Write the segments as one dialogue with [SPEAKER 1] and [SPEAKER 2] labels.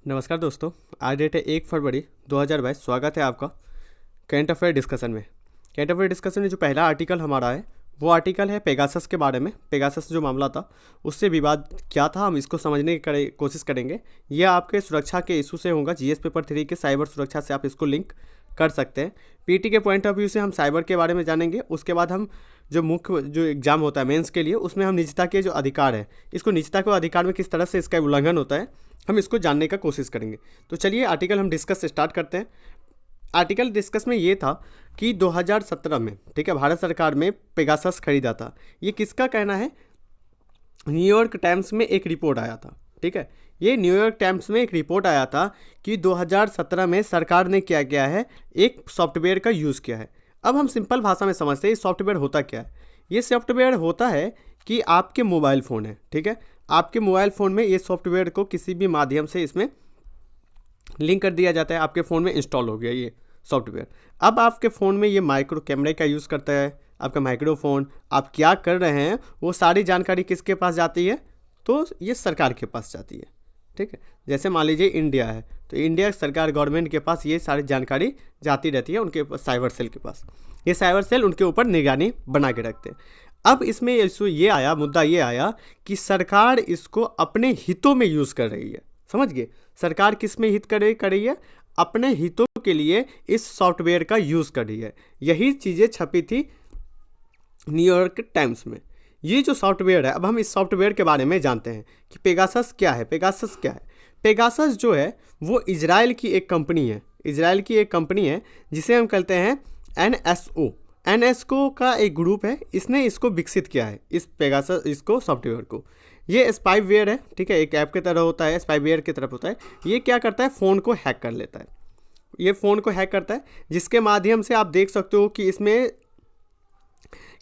[SPEAKER 1] नमस्कार दोस्तों। आज डेट है 1 फरवरी 2022। स्वागत है आपका करंट अफेयर डिस्कशन में। करंट अफेयर डिस्कशन में जो पहला आर्टिकल हमारा है वो आर्टिकल है पेगासस के बारे में। पेगासस जो मामला था उससे विवाद क्या था, हम इसको समझने की कोशिश करेंगे। यह आपके सुरक्षा के इशू से होगा। जीएस पेपर 3 के साइबर सुरक्षा से आप इसको लिंक कर सकते हैं। पीटी के पॉइंट ऑफ व्यू से हम साइबर के बारे में जानेंगे। उसके बाद हम जो मुख्य जो एग्ज़ाम होता है मेंस के लिए, उसमें हम निजता के जो अधिकार है, इसको निजता के अधिकार में किस तरह से इसका उल्लंघन होता है, हम इसको जानने का कोशिश करेंगे। तो चलिए आर्टिकल हम डिस्कस स्टार्ट करते हैं। आर्टिकल डिस्कस में ये था कि 2017 में, ठीक है, भारत सरकार में पेगासस खरीदा था। ये किसका कहना है? न्यूयॉर्क टाइम्स में एक रिपोर्ट आया था, ठीक है। ये न्यूयॉर्क टाइम्स में एक रिपोर्ट आया था कि 2017 में सरकार ने क्या किया है, एक सॉफ्टवेयर का यूज़ किया है। अब हम सिंपल भाषा में समझते हैं ये सॉफ्टवेयर होता क्या है। ये सॉफ्टवेयर होता है कि आपके मोबाइल फ़ोन है, ठीक है, आपके मोबाइल फ़ोन में ये सॉफ्टवेयर को किसी भी माध्यम से इसमें लिंक कर दिया जाता है। आपके फ़ोन में इंस्टॉल हो गया ये सॉफ्टवेयर। अब आपके फ़ोन में ये माइक्रो कैमरे का यूज़ करता है। आपका माइक्रोफोन, आप क्या कर रहे हैं वो सारी जानकारी किसके पास जाती है? तो ये सरकार के पास जाती है, ठीक है। जैसे मान लीजिए इंडिया है तो इंडिया सरकार गवर्नमेंट के पास ये सारी जानकारी जाती रहती है, उनके पास साइबर सेल के पास। ये साइबर सेल उनके ऊपर निगरानी बना के रखते हैं। अब इसमें इशू ये आया, मुद्दा ये आया कि सरकार इसको अपने हितों में यूज़ कर रही है। समझ गए? सरकार किस में हित कर रही है? अपने हितों के लिए इस सॉफ्टवेयर का यूज़ कर रही है। यही चीज़ें छपी थी न्यूयॉर्क टाइम्स में। ये जो सॉफ्टवेयर है, अब हम इस सॉफ्टवेयर के बारे में जानते हैं कि पेगासस क्या है। पेगासस क्या है? पेगासस जो है वो इजराइल की एक कंपनी है। इजराइल की एक कंपनी है जिसे हम कहते हैं एनएसओ। एनएसओ का एक ग्रुप है, इसने इसको विकसित किया है, इस पेगासस इसको सॉफ्टवेयर को। ये स्पाईवेयर है, ठीक है, एक ऐप की तरह होता है, स्पाईवेयर की तरफ होता है। ये क्या करता है? फ़ोन को हैक कर लेता है। ये फ़ोन को हैक करता है, जिसके माध्यम से आप देख सकते हो कि इसमें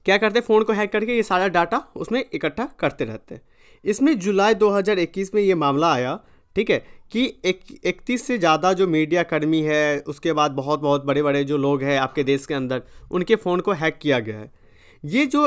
[SPEAKER 1] क्या करते हैं, फ़ोन को हैक करके ये सारा डाटा उसमें इकट्ठा करते रहते हैं। इसमें जुलाई 2021 में ये मामला आया, ठीक है, कि 31 से ज़्यादा जो मीडिया कर्मी है, उसके बाद बहुत बहुत बड़े बड़े जो लोग हैं आपके देश के अंदर, उनके फ़ोन को हैक किया गया है। ये जो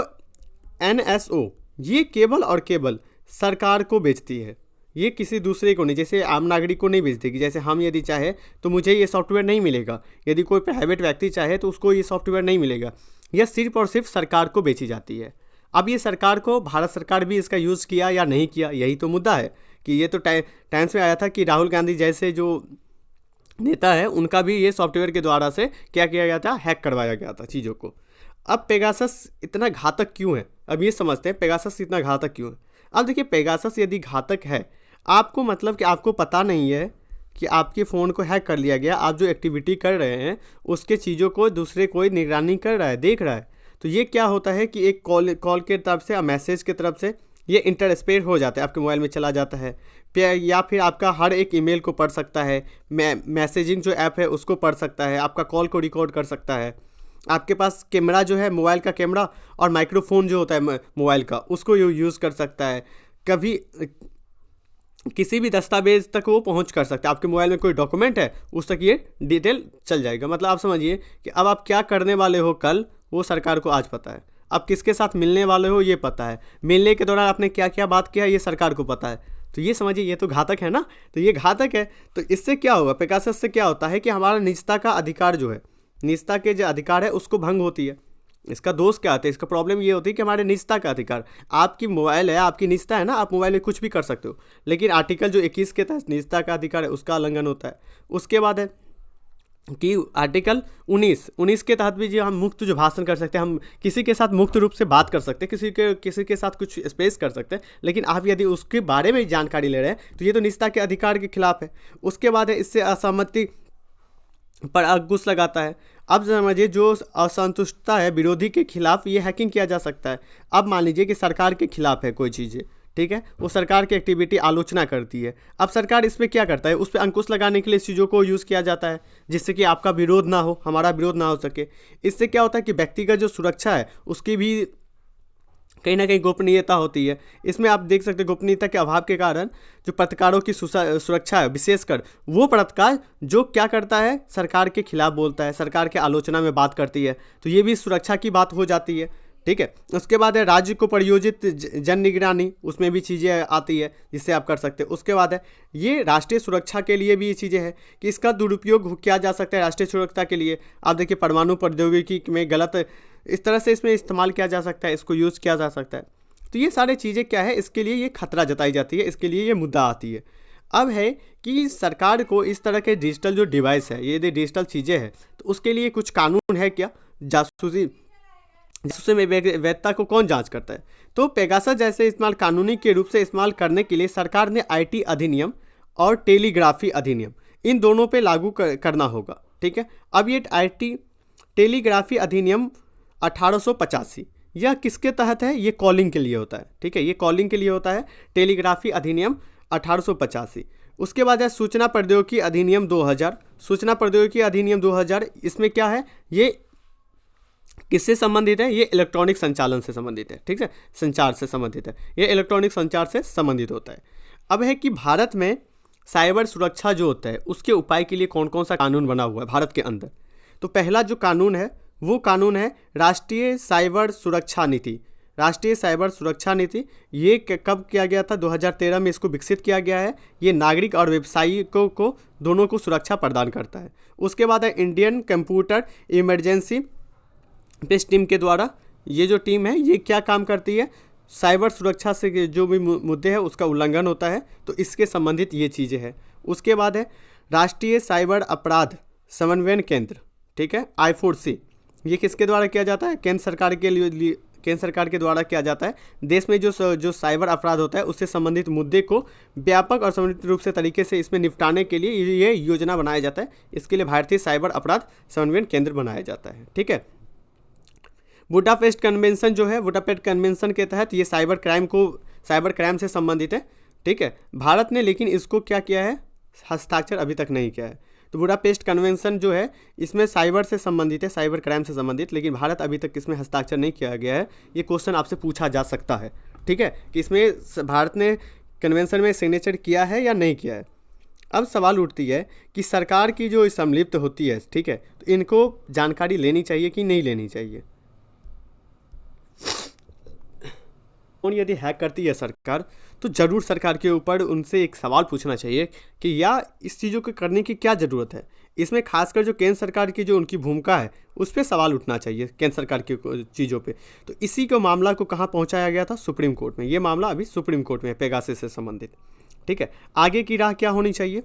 [SPEAKER 1] एनएसओ, ये केवल सरकार को बेचती है, ये किसी दूसरे को नहीं, जैसे आम नागरिक को नहीं बेचती कि जैसे हम यदि चाहे तो मुझे ये सॉफ्टवेयर नहीं मिलेगा, यदि कोई प्राइवेट व्यक्ति चाहे तो उसको ये सॉफ्टवेयर नहीं मिलेगा। यह सिर्फ और सिर्फ सरकार को बेची जाती है। अब ये सरकार को, भारत सरकार भी इसका यूज़ किया या नहीं किया, यही तो मुद्दा है। कि ये तो टाइम्स में आया था कि राहुल गांधी जैसे जो नेता है उनका भी ये सॉफ्टवेयर के द्वारा से क्या किया गया था, हैक करवाया गया था चीज़ों को। अब पेगासस इतना घातक क्यों है, अब ये समझते हैं पेगासस इतना घातक क्यों है। अब देखिए, पेगासस यदि घातक है, आपको मतलब कि आपको पता नहीं है कि आपके फ़ोन को हैक कर लिया गया, आप जो एक्टिविटी कर रहे हैं उसके चीज़ों को दूसरे कोई निगरानी कर रहा है, देख रहा है, तो ये क्या होता है कि एक कॉल के तरफ से, मैसेज की तरफ से ये इंटरस्पेयर हो जाता है, आपके मोबाइल में चला जाता है, या फिर आपका हर एक ईमेल को पढ़ सकता है, मैसेजिंग जो ऐप है उसको पढ़ सकता है, आपका कॉल को रिकॉर्ड कर सकता है। आपके पास कैमरा जो है, मोबाइल का कैमरा और माइक्रोफोन जो होता है मोबाइल का, उसको यूज़ कर सकता है। कभी किसी भी दस्तावेज तक वो पहुंच कर सकता है। आपके मोबाइल में कोई डॉक्यूमेंट है उस तक ये डिटेल चल जाएगा। मतलब आप समझिए कि अब आप क्या करने वाले हो कल, वो सरकार को आज पता है। अब किसके साथ मिलने वाले हो ये पता है, मिलने के दौरान आपने क्या क्या बात किया ये सरकार को पता है। तो ये समझिए, ये तो घातक है ना। तो ये घातक है, तो इससे क्या होगा, पेगासस से क्या होता है कि हमारा निजता का अधिकार जो है, निजता के जो अधिकार है उसको भंग होती है। इसका दोष क्या आता है, इसका प्रॉब्लम ये होती है कि हमारे निजता का अधिकार, आपकी मोबाइल है, आपकी निजता है ना, आप मोबाइल में कुछ भी कर सकते हो, लेकिन आर्टिकल जो 21 के तहत निजता का अधिकार है उसका उल्लंघन होता है। उसके बाद है कि आर्टिकल 19 के तहत भी जो हम मुक्त जो भाषण कर सकते हैं, हम किसी के साथ मुक्त रूप से बात कर सकते हैं, किसी के साथ कुछ स्पेस कर सकते हैं, लेकिन आप यदि उसके बारे में जानकारी ले रहे हैं तो ये तो निजता के अधिकार के खिलाफ है। उसके बाद है इससे असहमति पर अंकुश लगाता है। अब समझिए, जो असंतुष्टता है विरोधी के खिलाफ ये हैकिंग किया जा सकता है। अब मान लीजिए कि सरकार के खिलाफ है कोई चीज़ें, ठीक है, वो सरकार की एक्टिविटी आलोचना करती है। अब सरकार इस पर क्या करता है, उस पर अंकुश लगाने के लिए इस चीज़ों को यूज़ किया जाता है, जिससे कि आपका विरोध ना हो, हमारा विरोध ना हो सके। इससे क्या होता है कि व्यक्तिगत जो सुरक्षा है उसकी भी कहीं ना कहीं गोपनीयता होती है। इसमें आप देख सकते हैं गोपनीयता के अभाव के कारण जो पत्रकारों की सुरक्षा है, विशेषकर वो पत्रकार जो क्या करता है, सरकार के खिलाफ बोलता है, सरकार के आलोचना में बात करती है, तो ये भी सुरक्षा की बात हो जाती है। ठीक है। उसके बाद है राज्य को प्रायोजित जन निगरानी, उसमें भी चीज़ें आती है जिससे आप कर सकते हैं। उसके बाद है ये राष्ट्रीय सुरक्षा के लिए भी ये चीज़ें हैं कि इसका दुरुपयोग किया जा सकता है राष्ट्रीय सुरक्षा के लिए। आप देखिए परमाणु प्रौद्योगिकी में गलत इस तरह से इसमें इस्तेमाल किया जा सकता है, इसको यूज़ किया जा सकता है। तो ये सारी चीज़ें क्या है, इसके लिए ये खतरा जताई जाती है, इसके लिए ये मुद्दा आती है। अब है कि सरकार को इस तरह के डिजिटल जो डिवाइस है, ये डिजिटल चीज़ें हैं, तो उसके लिए कुछ कानून है क्या? जासूसी में वैधता को कौन जांच करता है? तो पेगासस जैसे इस्तेमाल कानूनी के रूप से इस्तेमाल करने के लिए सरकार ने आईटी अधिनियम और टेलीग्राफी अधिनियम इन दोनों पे लागू करना होगा। ठीक है। अब ये टेलीग्राफी अधिनियम 1885 यह किसके तहत है? ये कॉलिंग के लिए होता है। ठीक है, ये कॉलिंग के लिए होता है टेलीग्राफी अधिनियम 1885। उसके बाद है सूचना प्रौद्योगिकी अधिनियम 2000। सूचना प्रौद्योगिकी अधिनियम 2000 इसमें क्या है, ये किससे संबंधित है? ये इलेक्ट्रॉनिक संचालन से संबंधित है। ठीक है, संचार से संबंधित है, ये इलेक्ट्रॉनिक संचार से संबंधित होता है। अब है कि भारत में साइबर सुरक्षा जो होता है उसके उपाय के लिए कौन कौन सा कानून बना हुआ है भारत के अंदर। तो पहला जो कानून है वो कानून है राष्ट्रीय साइबर सुरक्षा नीति। राष्ट्रीय साइबर सुरक्षा नीति ये कब किया गया था? 2013 में इसको विकसित किया गया है। ये नागरिक और व्यवसायिकों को दोनों को सुरक्षा प्रदान करता है। उसके बाद है Indian computer emergency based team के द्वारा, ये जो टीम है ये क्या काम करती है? साइबर सुरक्षा से जो भी मुद्दे हैं उसका उल्लंघन होता है, तो इसके संबंधित ये चीज़ें हैं। उसके बाद है राष्ट्रीय साइबर अपराध समन्वयन केंद्र। ठीक है, I4C, ये किसके द्वारा किया जाता है? केंद्र सरकार के लिए केंद्र सरकार के द्वारा किया जाता है। देश में जो साइबर अपराध होता है उससे संबंधित मुद्दे को व्यापक और समन्वित रूप से तरीके से इसमें निपटाने के लिए ये योजना बनाया जाता है। इसके लिए भारतीय साइबर अपराध समन्वयन केंद्र बनाया जाता है। ठीक है। बुडापेस्ट कन्वेंशन जो है, बुडापेस्ट कन्वेंशन के तहत ये साइबर क्राइम से संबंधित है। ठीक है, भारत ने लेकिन इसको क्या किया है? हस्ताक्षर अभी तक नहीं किया है। तो बुडापेस्ट कन्वेंशन जो है इसमें साइबर से संबंधित है, साइबर क्राइम से संबंधित, लेकिन भारत अभी तक इसमें हस्ताक्षर नहीं किया गया है। ये क्वेश्चन आपसे पूछा जा सकता है। ठीक है, कि इसमें भारत ने कन्वेंशन में सिग्नेचर किया है या नहीं किया है। अब सवाल उठती है कि सरकार की जो सम्मिलित होती है, ठीक है, तो इनको जानकारी लेनी चाहिए कि नहीं लेनी चाहिए। और यदि हैक करती है सरकार तो ज़रूर सरकार के ऊपर उनसे एक सवाल पूछना चाहिए कि या इस चीज़ों को करने की क्या ज़रूरत है। इसमें खासकर जो केंद्र सरकार की जो उनकी भूमिका है उस पर सवाल उठना चाहिए केंद्र सरकार की चीज़ों पे। तो इसी को मामला को कहाँ पहुँचाया गया था? सुप्रीम कोर्ट में। ये मामला अभी सुप्रीम कोर्ट में है पेगासस से संबंधित। ठीक है, आगे की राह क्या होनी चाहिए?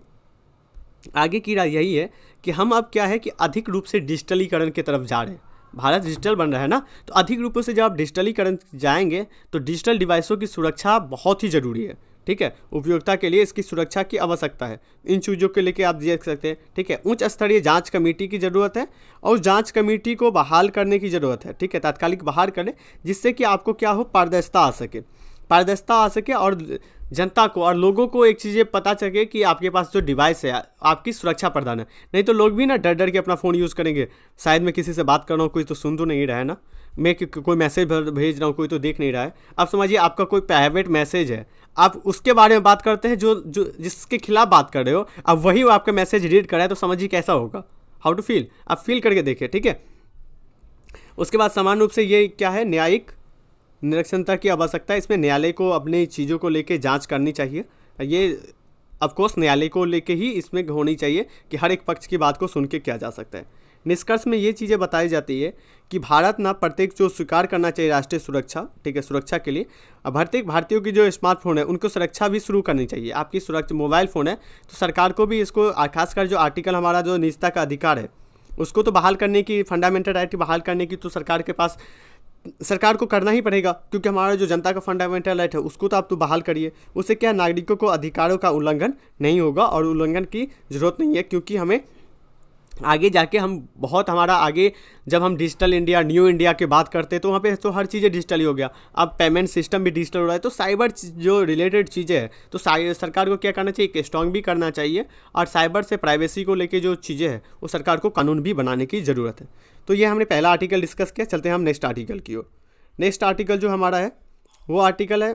[SPEAKER 1] आगे की राह यही है कि हम अब क्या है कि अधिक रूप से डिजिटलीकरण की तरफ जा रहे हैं। भारत डिजिटल बन रहा है ना, तो अधिक रूपों से जब आप डिजिटलीकरण जाएंगे तो डिजिटल डिवाइसों की सुरक्षा बहुत ही ज़रूरी है। ठीक है, उपयोगिता के लिए इसकी सुरक्षा की आवश्यकता है। इन चीज़ों के लेके आप देख सकते हैं। ठीक है, उच्च स्तरीय जांच कमेटी की ज़रूरत है और जांच कमेटी को बहाल करने की ज़रूरत है। ठीक है, तात्कालिक बहाल करें जिससे कि आपको क्या हो, पारदर्शिता आ सके और जनता को और लोगों को एक चीज़ें पता चले कि आपके पास जो डिवाइस है आपकी सुरक्षा प्रदान है। नहीं तो लोग भी ना डर डर के अपना फ़ोन यूज़ करेंगे। शायद मैं किसी से बात कर रहा हूँ, कोई तो सुन तो नहीं रहा है ना, मैं कोई मैसेज भेज रहा हूँ, कोई तो देख नहीं रहा है। अब समझिए आपका कोई प्राइवेट मैसेज है, आप उसके बारे में बात करते हैं जो जिसके खिलाफ बात कर रहे हो, अब वही वो आपका मैसेज रीड कर रहा है, तो समझिए कैसा होगा, हाउ टू फील। आप फील करके देखिए। ठीक है, उसके बाद समान रूप से ये क्या है, न्यायिक निरक्षरता की आवश्यकता है। इसमें न्यायालय को अपनी चीज़ों को लेके जांच करनी चाहिए। ये ऑफकोर्स न्यायालय को लेके ही इसमें होनी चाहिए कि हर एक पक्ष की बात को सुन के किया जा सकता है। निष्कर्ष में ये चीज़ें बताई जाती है कि भारत ना प्रत्येक जो स्वीकार करना चाहिए राष्ट्रीय सुरक्षा, ठीक है, सुरक्षा के लिए अब प्रत्येक भारतीयों की जो स्मार्टफोन है उनको सुरक्षा भी शुरू करनी चाहिए। आपकी सुरक्षा मोबाइल फ़ोन है तो सरकार को भी इसको, खासकर जो आर्टिकल हमारा जो निजता का अधिकार है उसको तो बहाल करने की, फंडामेंटल राइट बहाल करने की तो सरकार को करना ही पड़ेगा, क्योंकि हमारा जो जनता का फंडामेंटल राइट है उसको तो आप तो बहाल करिए। उससे क्या नागरिकों को अधिकारों का उल्लंघन नहीं होगा और उल्लंघन की ज़रूरत नहीं है, क्योंकि हमें आगे जाके हम बहुत हमारा आगे जब हम डिजिटल इंडिया, न्यू इंडिया की बात करते हैं तो वहाँ पे तो हर चीज़ें डिजिटल ही हो गया। अब पेमेंट सिस्टम भी डिजिटल हो रहा है, तो साइबर जो रिलेटेड चीज़ें हैं तो सरकार को क्या करना चाहिए, स्ट्रॉन्ग भी करना चाहिए। और साइबर से प्राइवेसी को लेके जो चीज़ें हैं वो सरकार को कानून भी बनाने की ज़रूरत है। तो ये हमने पहला आर्टिकल डिस्कस किया। चलते हैं हम नेक्स्ट आर्टिकल की ओर। नेक्स्ट आर्टिकल जो हमारा है वो आर्टिकल है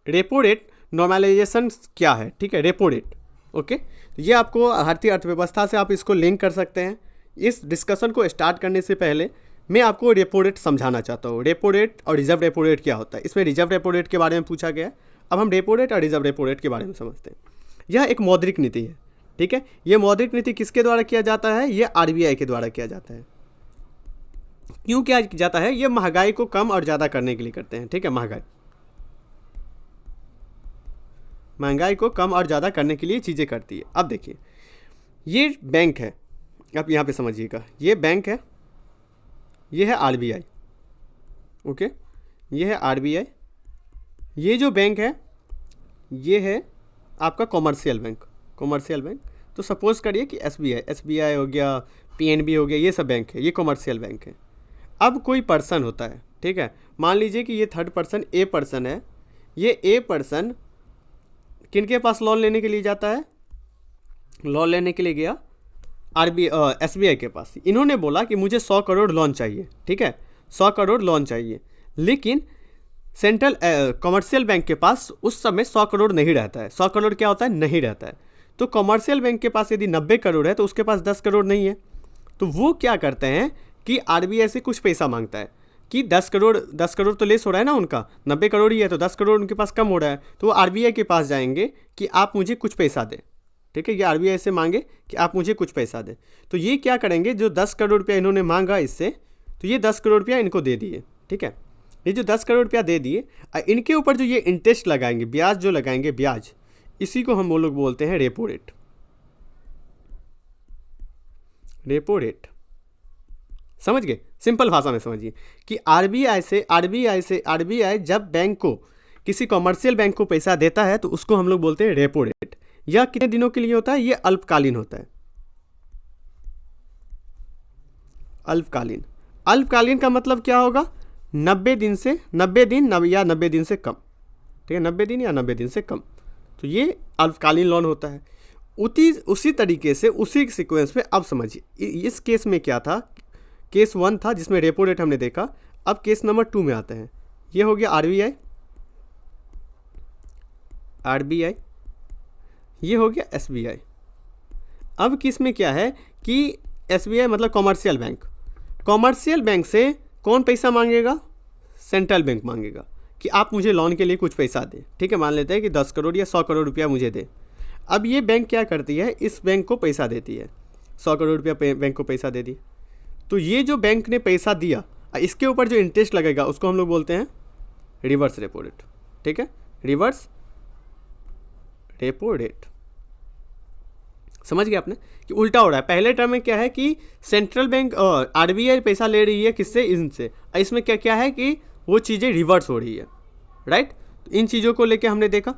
[SPEAKER 1] रेपो रेट नॉर्मलाइजेशन क्या है। ठीक है, रेपो रेट, ओके। ये आपको भारतीय अर्थव्यवस्था से आप इसको लिंक कर सकते हैं। इस डिस्कशन को स्टार्ट करने से पहले मैं आपको रेपो रेट समझाना चाहता हूँ। रेपो रेट और रिजर्व रेपो रेट क्या होता है, इसमें रिजर्व रेपो रेट के बारे में पूछा गया है। अब हम रेपो रेट और रिजर्व रेपो रेट के बारे में समझते हैं। यह एक मौद्रिक नीति है, ठीक है। यह मौद्रिक नीति किसके द्वारा किया जाता है, यह आरबीआई के द्वारा किया जाता है। क्यों किया जाता है, यह महंगाई को कम और ज़्यादा करने के लिए करते हैं, ठीक है। महंगाई को कम और ज़्यादा करने के लिए चीज़ें करती है। अब देखिए, ये बैंक है, आप यहाँ पे समझिएगा, ये बैंक है, ये है आरबीआई, ओके, ये है आरबीआई। ये जो बैंक है ये है आपका कॉमर्शियल बैंक। तो सपोज करिए कि एसबीआई हो गया, पीएनबी हो गया, ये सब बैंक है, ये कॉमर्शियल बैंक है। अब कोई पर्सन होता है, ठीक है, मान लीजिए कि ये थर्ड पर्सन ए पर्सन है। ये ए पर्सन किनके पास लोन लेने के लिए जाता है, लोन लेने के लिए गया एसबीआई के पास। इन्होंने बोला कि मुझे 100 करोड़ लोन चाहिए, ठीक है, 100 करोड़ लोन चाहिए। लेकिन सेंट्रल कॉमर्शियल बैंक के पास उस समय 100 करोड़ नहीं रहता है। 100 करोड़ क्या होता है, नहीं रहता है। तो कॉमर्शियल बैंक के पास यदि 90 करोड़ है तो उसके पास 10 करोड़ नहीं है। तो वो क्या करते हैं कि आरबीआई से कुछ पैसा मांगता है कि 10 करोड़ तो लेस हो रहा है ना, उनका 90 करोड़ ही है, तो 10 करोड़ उनके पास कम हो रहा है। तो वो आरबीआई के पास जाएंगे कि आप मुझे कुछ पैसा दें, ठीक है। ये आरबीआई से मांगे कि आप मुझे कुछ पैसा दें। तो ये क्या करेंगे, जो 10 करोड़ रुपया इन्होंने मांगा इससे, तो ये 10 करोड़ रुपया इनको दे दिए, ठीक है। ये जो 10 करोड़ रुपया दे दिए, इनके ऊपर जो ये इंटरेस्ट लगाएंगे, ब्याज जो लगाएंगे, ब्याज, इसी को हम लोग बोलते हैं रेपो रेट। रेपो रेट समझ गए, सिंपल भाषा में समझिए कि आरबीआई जब बैंक को, किसी कॉमर्शियल बैंक को पैसा देता है तो उसको हम लोग बोलते हैं रेपो रेट। यह कितने दिनों के लिए होता है, यह अल्पकालीन होता है। अल्पकालीन का मतलब क्या होगा, 90 दिन या 90 दिन से कम, ठीक है, 90 दिन या 90 दिन से कम। तो ये अल्पकालीन लोन होता है। उसी तरीके से, उसी सीक्वेंस में अब समझिए, इस केस में क्या था, केस 1 था जिसमें रेपो रेट हमने देखा। अब केस नंबर 2 में आते हैं। ये हो गया आरबीआई, ये हो गया एसबीआई। अब किस में क्या है कि एसबीआई मतलब कॉमर्शियल बैंक से कौन पैसा मांगेगा, सेंट्रल बैंक मांगेगा कि आप मुझे लोन के लिए कुछ पैसा दें, ठीक है। मान लेते हैं कि 10 करोड़ या 100 करोड़ रुपया मुझे दे। अब ये बैंक क्या करती है, इस बैंक को पैसा देती है, 100 करोड़ रुपया बैंक को पैसा दे दी। तो ये जो बैंक ने पैसा दिया, इसके ऊपर जो इंटरेस्ट लगेगा उसको हम लोग बोलते हैं रिवर्स रेपो रेट, ठीक है, रिवर्स रेपो रेट। समझ गया आपने कि उल्टा हो रहा है। पहले टर्म में क्या है कि सेंट्रल बैंक और आरबीआई पैसा ले रही है, किससे, इनसे। इसमें क्या है कि वो चीज़ें रिवर्स हो रही है, राइट। तो इन चीज़ों को लेके हमने देखा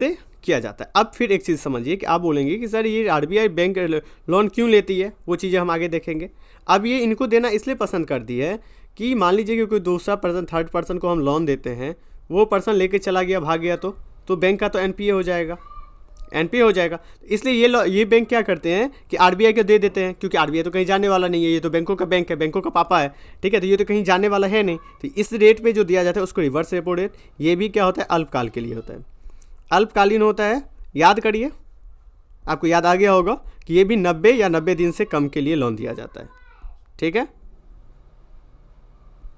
[SPEAKER 1] तो किया जाता है। अब फिर एक चीज़ समझिए कि आप बोलेंगे कि सर ये आरबीआई बैंक लोन क्यों लेती है, वो चीज़ें हम आगे देखेंगे। अब ये इनको देना इसलिए पसंद करती है कि मान लीजिए कि कोई दूसरा पर्सन, थर्ड पर्सन को हम लोन देते हैं, वो पर्सन लेके चला गया, भाग गया, तो बैंक का तो एनपीए हो जाएगा, इसलिए ये बैंक क्या करते हैं कि आरबीआई को दे देते हैं, क्योंकि आरबीआई तो कहीं जाने वाला नहीं है, ये तो बैंकों का बैंक है, बैंकों का पापा है, ठीक है। तो ये तो कहीं जाने वाला है नहीं, तो इस रेट पे जो दिया जाता है उसको रिवर्स रेपो रेट। ये भी क्या होता है, अल्पकाल के लिए होता है, अल्पकालीन होता है। याद करिए, आपको याद आ गया होगा कि ये भी 90 या 90 दिन से कम के लिए लोन दिया जाता है, ठीक है।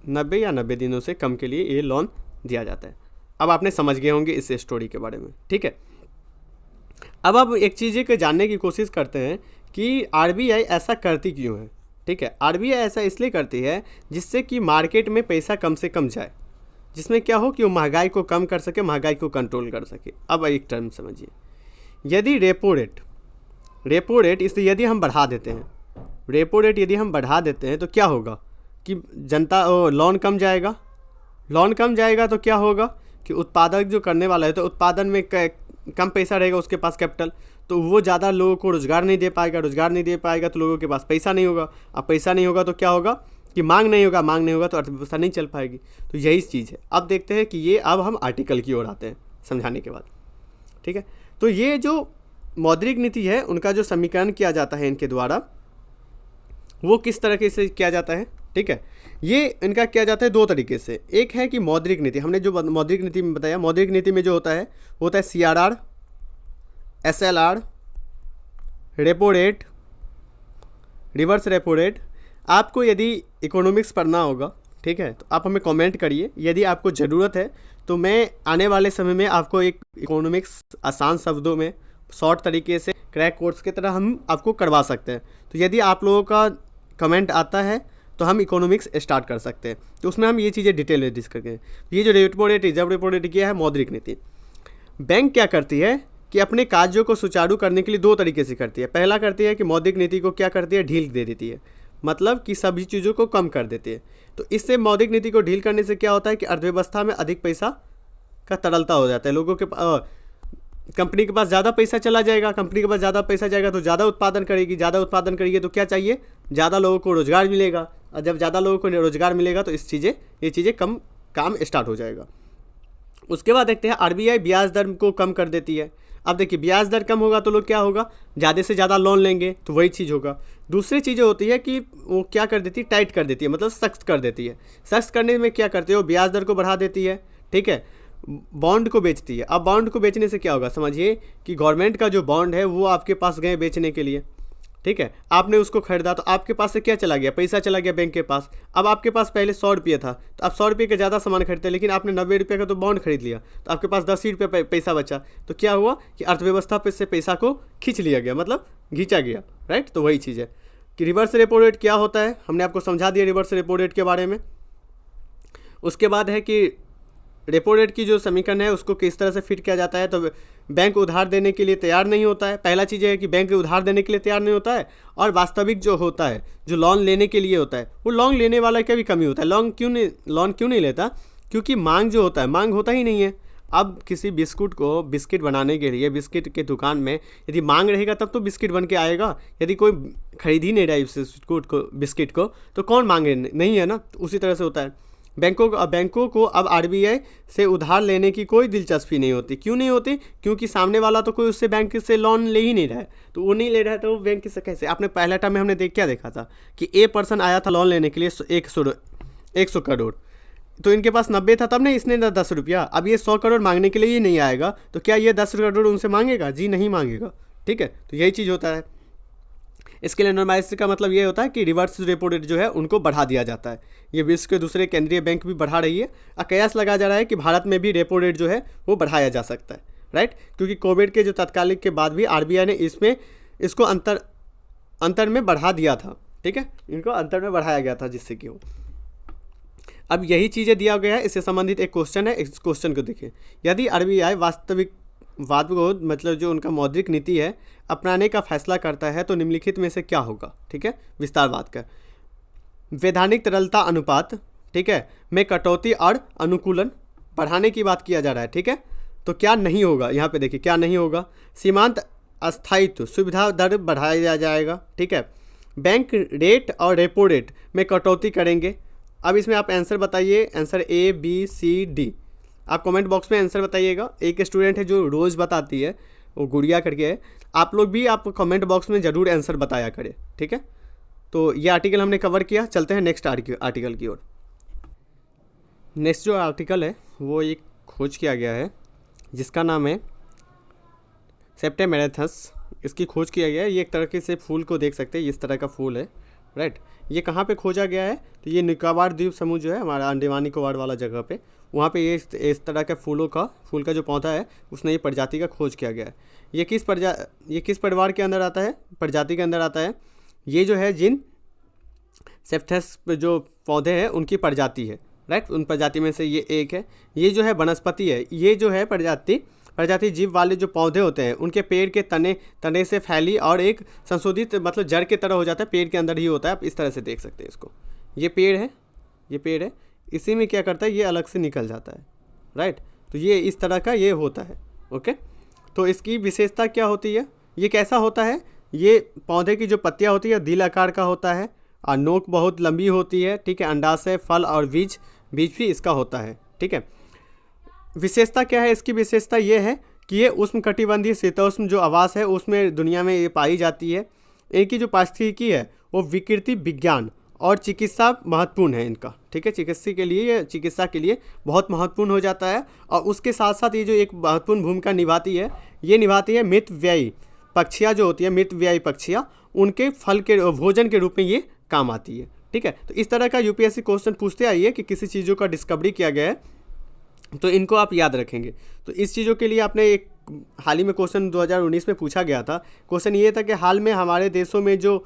[SPEAKER 1] 90 या 90 दिनों से कम के लिए ये लोन दिया जाता है। अब आपने समझ गए होंगे इस स्टोरी के बारे में, ठीक है। अब एक चीज़ को जानने की कोशिश करते हैं कि आरबीआई ऐसा करती क्यों है, ठीक है। आरबीआई ऐसा इसलिए करती है जिससे कि मार्केट में पैसा कम से कम जाए, जिसमें क्या हो कि वो महंगाई को कम कर सके, महंगाई को कंट्रोल कर सके। अब एक टर्म समझिए, यदि रेपो रेट इसलिए यदि हम बढ़ा देते हैं, रेपो रेट यदि हम बढ़ा देते हैं तो क्या होगा कि जनता लोन कम जाएगा, तो क्या होगा कि उत्पादक जो करने वाला है, तो उत्पादन में कम पैसा रहेगा उसके पास, कैपिटल, तो वो ज़्यादा लोगों को रोज़गार नहीं दे पाएगा, तो लोगों के पास पैसा नहीं होगा। अब पैसा नहीं होगा तो क्या होगा कि मांग नहीं होगा, तो अर्थव्यवस्था नहीं चल पाएगी। तो यही चीज़ है। अब देखते हैं कि ये, अब हम आर्टिकल की ओर आते हैं समझाने के बाद, ठीक है। तो ये जो मौद्रिक नीति है, उनका जो समीकरण किया जाता है इनके द्वारा, वो किस तरीके से किया जाता है, ठीक है। ये इनका किया जाता है 2 तरीके से। एक है कि मौद्रिक नीति, हमने जो मौद्रिक नीति में बताया, मौद्रिक नीति में जो होता है वो होता है CRR, SLR, repo rate, reverse repo rate. आपको यदि इकोनॉमिक्स पढ़ना होगा, ठीक है, तो आप हमें कमेंट करिए। यदि आपको ज़रूरत है तो मैं आने वाले समय में आपको एक इकोनॉमिक्स आसान शब्दों में शॉर्ट तरीके से क्रैक कोर्स की तरह हम आपको करवा सकते हैं। तो यदि आप लोगों का कमेंट आता है तो हम इकोनॉमिक्स स्टार्ट कर सकते हैं, तो उसमें हम ये चीज़ें डिटेल में डिस्कस करें। ये जो repo rate, reserve repo rate किया है, मौद्रिक नीति। बैंक क्या करती है कि अपने कार्यों को सुचारू करने के लिए दो तरीके से करती है। पहला करती है कि मौद्रिक नीति को क्या करती है, ढील दे देती है, मतलब कि सभी चीज़ों को कम कर देती है। तो इससे मौद्रिक नीति को ढील करने से क्या होता है कि अर्थव्यवस्था में अधिक पैसा का तरलता हो जाता है। लोगों के कंपनी के पास ज़्यादा पैसा चला जाएगा, कंपनी के पास ज़्यादा पैसा जाएगा तो ज़्यादा उत्पादन करेगी, ज़्यादा उत्पादन करेगी तो क्या चाहिए, ज़्यादा लोगों को रोज़गार मिलेगा, और जब ज़्यादा लोगों को रोज़गार मिलेगा तो ये चीज़ें कम काम स्टार्ट हो जाएगा। उसके बाद देखते हैं आरबीआई ब्याज दर को कम कर देती है। अब देखिए ब्याज दर कम होगा तो लोग क्या होगा, ज़्यादा से ज़्यादा लोन लेंगे, तो वही चीज़ होगा। दूसरी चीज़ होती है कि वो क्या कर देती है, टाइट कर देती है, मतलब सख्त कर देती है। सख्त करने में क्या करते हो, ब्याज दर को बढ़ा देती है, ठीक है, बॉन्ड को बेचती है। अब बॉन्ड को बेचने से क्या होगा, समझिए कि गवर्नमेंट का जो बॉन्ड है वो आपके पास गए बेचने के लिए, ठीक है, आपने उसको खरीदा तो आपके पास से क्या चला गया, पैसा चला गया बैंक के पास। अब आपके पास पहले 100 रुपये था तो आप 100 रुपये का ज़्यादा सामान खरीदते, लेकिन आपने 90 रुपये का तो बॉन्ड खरीद लिया, तो आपके पास 10 ही रुपये पैसा बचा। तो क्या हुआ कि अर्थव्यवस्था पे से पैसा को खींच लिया गया, मतलब खींचा गया, राइट। तो वही चीज़ है कि रिवर्स रेपो रेट क्या होता है, हमने आपको समझा दिया रिवर्स रेपो रेट के बारे में। उसके बाद है कि रेपो रेट की जो समीकरण है उसको किस तरह से फिट किया जाता है। तो बैंक उधार देने के लिए तैयार नहीं होता है। पहला चीज़ है कि बैंक उधार देने के लिए तैयार नहीं होता है, और वास्तविक जो होता है, जो लोन लेने के लिए होता है, वो लोन लेने वाला का भी कमी होता है। लोन क्यों नहीं लेता, क्योंकि मांग जो होता है, मांग होता ही नहीं है। अब किसी बिस्किट बनाने के लिए बिस्किट के दुकान में यदि मांग रहेगा तब तो बिस्किट बन के आएगा। यदि कोई खरीद ही नहीं रहा है बिस्किट को तो कौन मांगे, नहीं है ना। तो उसी तरह से होता है। बैंकों को अब आरबीआई से उधार लेने की कोई दिलचस्पी नहीं होती। क्यों नहीं होती, क्योंकि सामने वाला तो कोई उससे बैंक से लोन ले ही नहीं रहा है, तो वो नहीं ले रहा है तो वो बैंक से कैसे। आपने पहला टाइम में हमने क्या देखा था कि ए पर्सन आया था लोन लेने के लिए 100 करोड़, तो इनके पास 90 था, तब नहीं इसने 10 रुपया। अब ये 100 करोड़ मांगने के लिए ही नहीं आएगा, तो क्या ये 10 करोड़ उनसे मांगेगा, जी नहीं मांगेगा, ठीक है। तो यही चीज़ होता है। इसके लिए नॉर्मलाइजेशन का मतलब ये होता है कि रिवर्स रेपो रेट जो है उनको बढ़ा दिया जाता है। ये विश्व के दूसरे केंद्रीय बैंक भी बढ़ा रही है, और कयास लगाया जा रहा है कि भारत में भी रेपो रेट जो है वो बढ़ाया जा सकता है, राइट। क्योंकि कोविड के जो तत्कालिक के बाद भी आरबीआई ने इसको अंतर में बढ़ा दिया था, ठीक है, इनको अंतर में बढ़ाया गया था जिससे कि हो। अब यही चीज़ें दिया गया है, इससे संबंधित एक क्वेश्चन है, इस क्वेश्चन को देखिए। यदि आरबीआई वास्तविकवाद को, मतलब जो उनका मौद्रिक नीति है, अपनाने का फैसला करता है तो निम्नलिखित में से क्या होगा, ठीक है, विस्तारवाद का। वैधानिक तरलता अनुपात, ठीक है, में कटौती और अनुकूलन बढ़ाने की बात किया जा रहा है, ठीक है। तो क्या नहीं होगा, यहाँ पे देखिए क्या नहीं होगा। सीमांत अस्थायित्व सुविधा दर बढ़ाया जाएगा, ठीक है। बैंक रेट और रेपो रेट में कटौती करेंगे। अब इसमें आप आंसर बताइए, answer A B C D, आप कमेंट बॉक्स में आंसर बताइएगा। एक स्टूडेंट है जो रोज़ बताती है, वो गुड़िया करके है, आप लोग भी आप कमेंट बॉक्स में ज़रूर आंसर बताया करें, ठीक है। तो ये आर्टिकल हमने कवर किया, चलते हैं नेक्स्ट आर्टिकल की ओर। नेक्स्ट जो आर्टिकल है वो एक खोज किया गया है जिसका नाम है सेप्टेमेरेंथस। इसकी खोज किया गया है। ये एक तरह से फूल को देख सकते हैं, इस तरह का फूल है, राइट। ये कहाँ पे खोजा गया है, तो ये निकोबार द्वीप समूह जो है हमारा अंडमान निकोबार वाला जगह पे, वहाँ पे ये इस तरह के फूल का जो पौधा है उसने ये प्रजाति का खोज किया गया है। ये किस परिवार के अंदर आता है, प्रजाति के अंदर आता है। ये जो है जिन सेप्थेस जो पौधे हैं उनकी प्रजाति है, राइट। उन प्रजाति में से ये एक है। ये जो है वनस्पति है। ये जो है प्रजाति जीव वाले जो पौधे होते हैं उनके पेड़ के तने से फैली और एक संशोधित, मतलब जड़ के तरह हो जाता है, पेड़ के अंदर ही होता है। आप इस तरह से देख सकते हैं इसको। ये पेड़ है, इसी में क्या करता है, ये अलग से निकल जाता है, राइट। तो ये इस तरह का ये होता है, ओके। तो इसकी विशेषता क्या होती है, ये कैसा होता है, ये पौधे की जो पत्तियाँ होती है दिल आकार का होता है और नोक बहुत लंबी होती है, ठीक है। अंडाशय, फल और बीज भी इसका होता है, ठीक है। विशेषता क्या है, इसकी विशेषता ये है कि ये उष्णकटिबंधीय शीतोष्ण जो आवास है उसमें दुनिया में ये पाई जाती है। इनकी जो पारिस्थितिकी है वो विकृति विज्ञान और चिकित्सा महत्वपूर्ण है इनका, ठीक है। चिकित्सा के लिए बहुत महत्वपूर्ण हो जाता है। और उसके साथ साथ ये जो एक महत्वपूर्ण भूमिका निभाती है मितव्ययी पक्षियाँ जो होती है, मितव्ययी पक्षियाँ, उनके फल के भोजन के रूप में ये काम आती है, ठीक है। तो इस तरह का यूपीएससी क्वेश्चन पूछते आइए कि किसी चीज़ों का डिस्कवरी किया गया है, तो इनको आप याद रखेंगे। तो इस चीज़ों के लिए आपने एक हाल ही में क्वेश्चन 2019 में पूछा गया था। क्वेश्चन ये था कि हाल में हमारे देशों में जो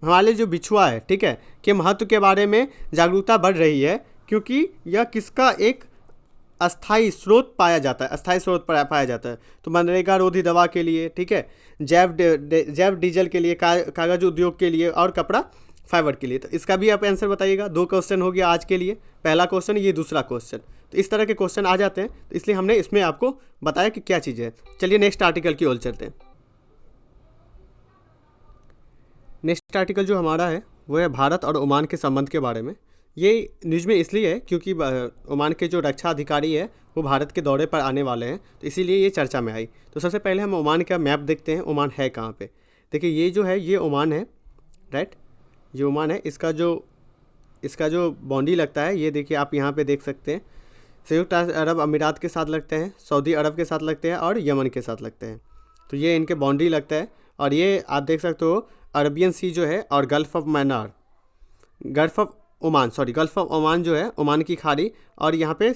[SPEAKER 1] हिमालय जो बिछुआ है, ठीक है, के महत्व के बारे में जागरूकता बढ़ रही है, क्योंकि यह किसका एक अस्थाई स्रोत पाया जाता है, अस्थाई स्रोत पाया जाता है। तो मनरेगा रोधी दवा के लिए, ठीक है, जैव डीजल के लिए, कागज उद्योग के लिए और कपड़ा फाइबर के लिए। तो इसका भी आप आंसर बताइएगा। 2 क्वेश्चन हो गया आज के लिए, पहला क्वेश्चन, ये दूसरा क्वेश्चन। तो इस तरह के क्वेश्चन आ जाते हैं, तो इसलिए हमने इसमें आपको बताया कि क्या चीज़ है। चलिए नेक्स्ट आर्टिकल की ओर चलते हैं। नेक्स्ट आर्टिकल जो हमारा है वो है भारत और ओमान के संबंध के बारे में। ये न्यूज़ में इसलिए है क्योंकि ओमान के जो रक्षा अधिकारी है वो भारत के दौरे पर आने वाले हैं, तो इसीलिए ये चर्चा में आई। तो सबसे पहले हम ओमान का मैप देखते हैं, ओमान है कहाँ पे। देखिए ये जो है ये ओमान है, राइट, ये ओमान है। इसका जो बाउंड्री लगता है, ये देखिए आप यहाँ पे देख सकते हैं, संयुक्त अरब अमीरात के साथ लगते हैं, सऊदी अरब के साथ लगते हैं और यमन के साथ लगते हैं। तो ये इनके बाउंड्री लगता है। और ये आप देख सकते हो अरबियन सी जो है और गल्फ़ ऑफ ओमान जो है, ओमान की खाड़ी, और यहाँ पे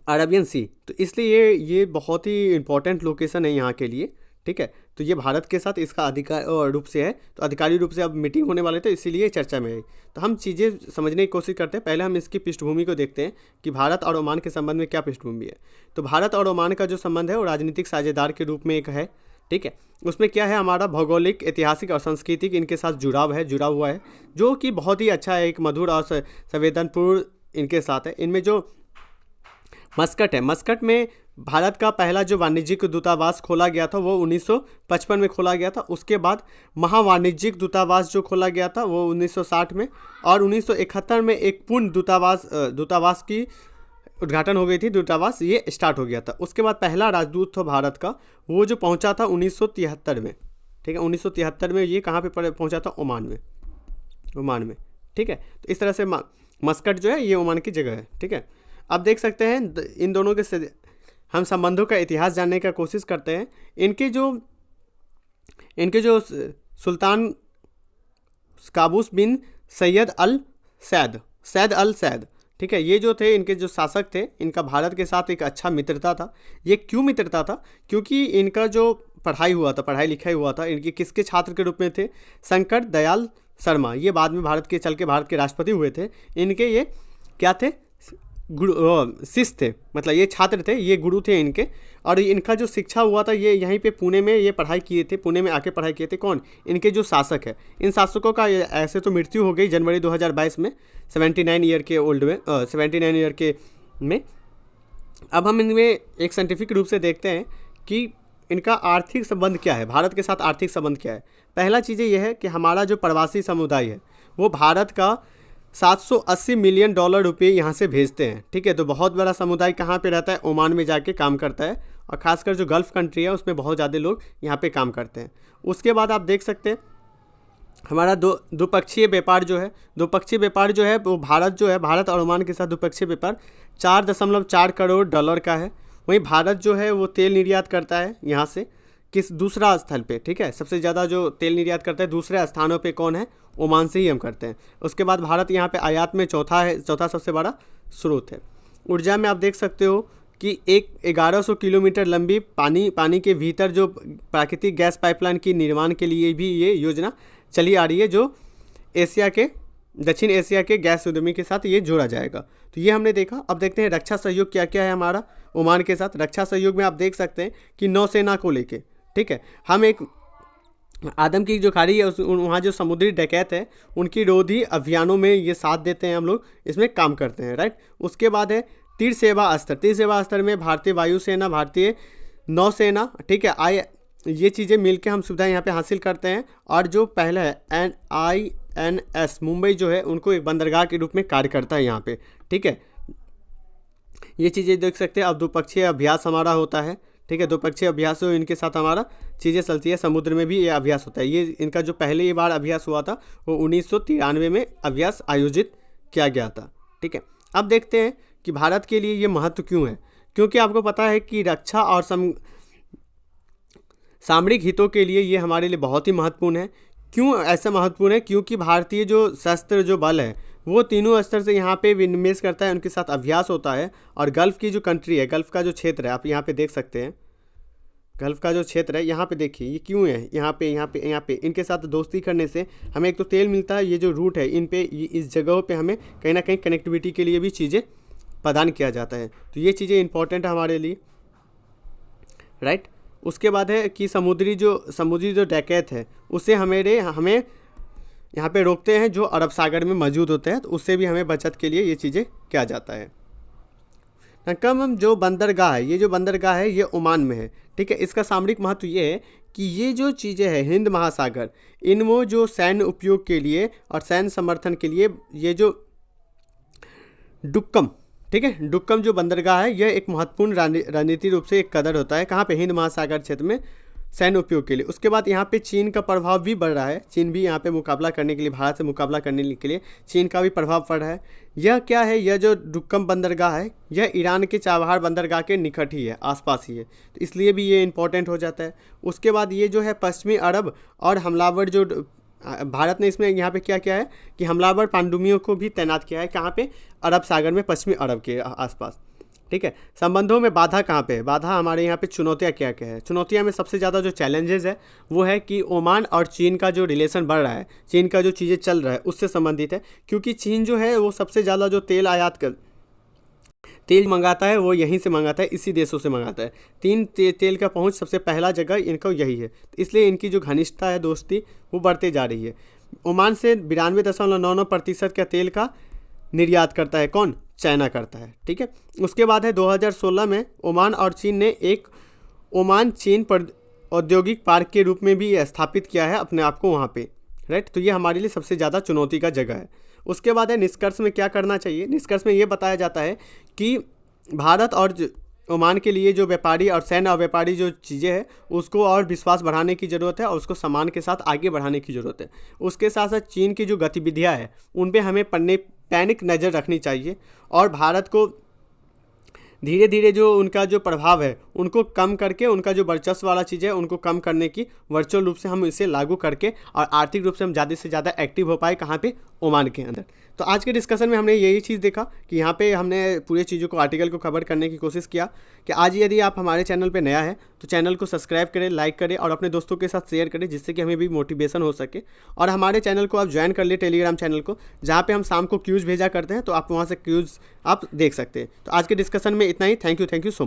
[SPEAKER 1] अरबियन सी। तो इसलिए ये बहुत ही इंपॉर्टेंट लोकेशन है यहाँ के लिए, ठीक है। तो ये भारत के साथ इसका अधिकार रूप से है, तो अधिकारी रूप से अब मीटिंग होने वाले थे, इसीलिए चर्चा में आई। तो हम चीज़ें समझने की कोशिश करते हैं। पहले हम इसकी पृष्ठभूमि को देखते हैं कि भारत और ओमान के संबंध में क्या पृष्ठभूमि है। तो भारत और ओमान का जो संबंध है वो राजनीतिक साझेदार के रूप में एक है, ठीक है। उसमें क्या है, हमारा भौगोलिक, ऐतिहासिक और सांस्कृतिक इनके साथ जुड़ा हुआ है, जो कि बहुत ही अच्छा है, एक मधुर और संवेदनपूर्ण इनके साथ है। इनमें जो मस्कट है, मस्कट में भारत का पहला जो वाणिज्यिक दूतावास खोला गया था वो 1955 में खोला गया था। उसके बाद महावाणिज्यिक दूतावास जो खोला गया था वो 1960 में, और 1971 में एक पूर्ण दूतावास की उद्घाटन हो गई थी, दूतावास ये स्टार्ट हो गया था। उसके बाद पहला राजदूत था भारत का, वो जो पहुंचा था 1973 में, ठीक है। 1973 में ये कहाँ पे पहुंचा था, ओमान में, ठीक है। तो इस तरह से मस्कट जो है ये ओमान की जगह है, ठीक है। अब देख सकते हैं इन दोनों के हम संबंधों का इतिहास जानने का कोशिश करते हैं। इनके जो सुल्तान काबूस बिन सैयद अल सैद, ठीक है, ये जो थे इनके जो शासक थे, इनका भारत के साथ एक अच्छा मित्रता था। ये क्यों मित्रता था, क्योंकि इनका जो पढ़ाई लिखाई हुआ था, इनके किसके छात्र के रूप में थे, शंकर दयाल शर्मा। ये बाद में भारत के राष्ट्रपति हुए थे। इनके ये क्या थे, गुरु शिष्य थे, मतलब ये छात्र थे, ये गुरु थे इनके। और इनका जो शिक्षा हुआ था ये यहीं पे पुणे में ये पढ़ाई किए थे, पुणे में आके पढ़ाई किए थे। कौन, इनके जो शासक है। इन शासकों का ऐसे तो मृत्यु हो गई जनवरी 2022 में 79 ईयर के में। अब हम इनमें एक साइंटिफिक रूप से देखते हैं कि इनका आर्थिक संबंध क्या है, भारत के साथ आर्थिक संबंध क्या है। पहला चीज़ ये है कि हमारा जो प्रवासी समुदाय है वो भारत का $780 मिलियन रुपये यहाँ से भेजते हैं, ठीक है। तो बहुत बड़ा समुदाय कहाँ पे रहता है, ओमान में जाके काम करता है, और ख़ासकर जो गल्फ़ कंट्री है उसमें बहुत ज़्यादा लोग यहाँ पे काम करते हैं। उसके बाद आप देख सकते हैं हमारा द्विपक्षीय व्यापार जो है वो भारत और ओमान के साथ द्विपक्षीय व्यापार $4.4 करोड़ का है। वहीं भारत जो है वो तेल निर्यात करता है यहाँ से दूसरा स्थल पे, ठीक है। सबसे ज़्यादा जो तेल निर्यात करता है दूसरे स्थानों पे कौन है, ओमान से ही हम करते हैं। उसके बाद भारत यहाँ पे आयात में चौथा सबसे बड़ा स्रोत है। ऊर्जा में आप देख सकते हो कि 1100 किलोमीटर लंबी पानी के भीतर जो प्राकृतिक गैस पाइपलाइन की निर्माण के लिए भी ये योजना चली आ रही है, जो दक्षिण एशिया के गैस उद्यमी के साथ ये जोड़ा जाएगा। तो ये हमने देखा। अब देखते हैं रक्षा सहयोग क्या क्या है हमारा ओमान के साथ। रक्षा सहयोग में आप देख सकते हैं कि नौसेना को लेके, ठीक है, हम एक आदम की जो खाड़ी है वहाँ जो समुद्री डकैत है उनकी रोधी अभियानों में ये साथ देते हैं, हम लोग इसमें काम करते हैं, राइट। उसके बाद है तीर सेवा अस्त्र में भारतीय वायुसेना, भारतीय नौसेना, ठीक है, ये चीज़ें मिलके हम सुविधा यहाँ पे हासिल करते हैं। और जो पहला है INS मुंबई जो है उनको एक बंदरगाह के रूप में कार्य करता है यहाँ पे, ठीक है। ये चीज़ें देख सकते हैं। अब द्विपक्षीय अभ्यास हमारा होता है, ठीक है, द्विपक्षीय अभ्यास हो इनके साथ हमारा चीज़ें चलती है। समुद्र में भी ये अभ्यास होता है। ये इनका जो पहले बार अभ्यास हुआ था वो 1993 में अभ्यास आयोजित किया गया था, ठीक है। अब देखते हैं कि भारत के लिए ये महत्व क्यों है, क्योंकि आपको पता है कि रक्षा और सामरिक हितों के लिए ये हमारे लिए बहुत ही महत्वपूर्ण है। क्यों ऐसा महत्वपूर्ण है? क्योंकि भारतीय जो शस्त्र जो बल है वो तीनों स्तर से यहाँ पे विनिवेश करता है, उनके साथ अभ्यास होता है। और गल्फ़ की जो कंट्री है, गल्फ़ का जो क्षेत्र है, आप यहाँ पे देख सकते हैं, गल्फ़ का जो क्षेत्र है यहाँ पे देखिए ये क्यों है, यहाँ पे इनके साथ दोस्ती करने से हमें एक तो तेल मिलता है, ये जो रूट है इन पे इस जगहों पे हमें कहीं ना कहीं कनेक्टिविटी के लिए भी चीज़ें प्रदान किया जाता है। तो ये चीज़ें इंपॉर्टेंट है हमारे लिए, राइट। उसके बाद है कि समुद्री जो डकैत है उसे हमें यहाँ पे रोकते हैं, जो अरब सागर में मौजूद होते हैं, तो उससे भी हमें बचत के लिए ये चीज़ें किया जाता है। नक्कम जो बंदरगाह है, ये जो बंदरगाह है ये ओमान में है, ठीक है। इसका सामरिक महत्व ये है कि ये जो चीज़ें हैं हिंद महासागर, इनमें जो सैन्य उपयोग के लिए और सैन्य समर्थन के लिए ये जो डुक्कम, ठीक है, डुक्कम जो बंदरगाह है यह एक महत्वपूर्ण रणनीतिक रूप से एक कदर होता है, कहाँ पे? हिंद महासागर क्षेत्र में सैन्य उपयोग के लिए। उसके बाद यहाँ पे चीन का प्रभाव भी बढ़ रहा है, चीन भी यहाँ पे मुकाबला करने के लिए, भारत से मुकाबला करने के लिए चीन का भी प्रभाव पड़ रहा है। यह क्या है? यह जो डुक्कम बंदरगाह है यह ईरान के चाबहार बंदरगाह के निकट ही है, आसपास ही है, तो इसलिए भी ये इंपॉर्टेंट हो जाता है। उसके बाद ये जो है पश्चिमी अरब और हमलावर जो भारत ने इसमें यहाँ पे क्या किया है कि हमलावर पानडुब्बियों को भी तैनात किया है, कहाँ पे? अरब सागर में, पश्चिमी अरब के आसपास, ठीक है। संबंधों में बाधा कहाँ पे है? बाधा हमारे यहाँ पे चुनौतियाँ क्या क्या है? चुनौतियाँ में सबसे ज़्यादा जो चैलेंजेस है वो है कि ओमान और चीन का जो रिलेशन बढ़ रहा है, चीन का जो चीज़ें चल रहा है उससे संबंधित है, क्योंकि चीन जो है वो सबसे ज़्यादा जो तेल मंगाता है वो यहीं से मंगाता है, इसी देशों से मंगाता है। तेल का पहुंच सबसे पहला जगह इनका यही है, तो इसलिए इनकी जो घनिष्ठता है, दोस्ती, वो बढ़ते जा रही है। ओमान से 92.99% का तेल का निर्यात करता है, कौन? चाइना करता है, ठीक है। उसके बाद है 2016 में ओमान और चीन ने एक ओमान चीन औद्योगिक पार्क के रूप में भी स्थापित किया है अपने आप को वहाँ पे, राइट। तो ये हमारे लिए सबसे ज़्यादा चुनौती का जगह है। उसके बाद है निष्कर्ष में क्या करना चाहिए। निष्कर्ष में ये बताया जाता है कि भारत और ओमान के लिए जो व्यापारी और सैन्य अव्यापारी जो चीज़ें हैं उसको और विश्वास बढ़ाने की ज़रूरत है और उसको सम्मान के साथ आगे बढ़ाने की ज़रूरत है। उसके साथ साथ चीन की जो गतिविधियाँ हैं उन पे हमें पैनिक नज़र रखनी चाहिए और भारत को धीरे धीरे जो उनका जो प्रभाव है उनको कम करके, उनका जो वर्चस्व वाला चीज़ है उनको कम करने की वर्चुअल रूप से हम इसे लागू करके और आर्थिक रूप से हम ज़्यादा से ज़्यादा एक्टिव हो पाए, कहाँ पे? ओमान के अंदर। तो आज के डिस्कशन में हमने यही चीज़ देखा कि यहाँ पे हमने पूरी चीज़ों को, आर्टिकल को कवर करने की कोशिश किया कि आज यदि आप हमारे चैनल पे नया है तो चैनल को सब्सक्राइब करें, लाइक करें और अपने दोस्तों के साथ शेयर करें, जिससे कि हमें भी मोटिवेशन हो सके। और हमारे चैनल को आप ज्वाइन कर लिए, टेलीग्राम चैनल को, जहाँ पे हम शाम को क्यूज़ भेजा करते हैं, तो आप वहाँ से क्यूज़ आप देख सकते हैं। तो आज के डिस्कशन में इतना ही। Thank you so much.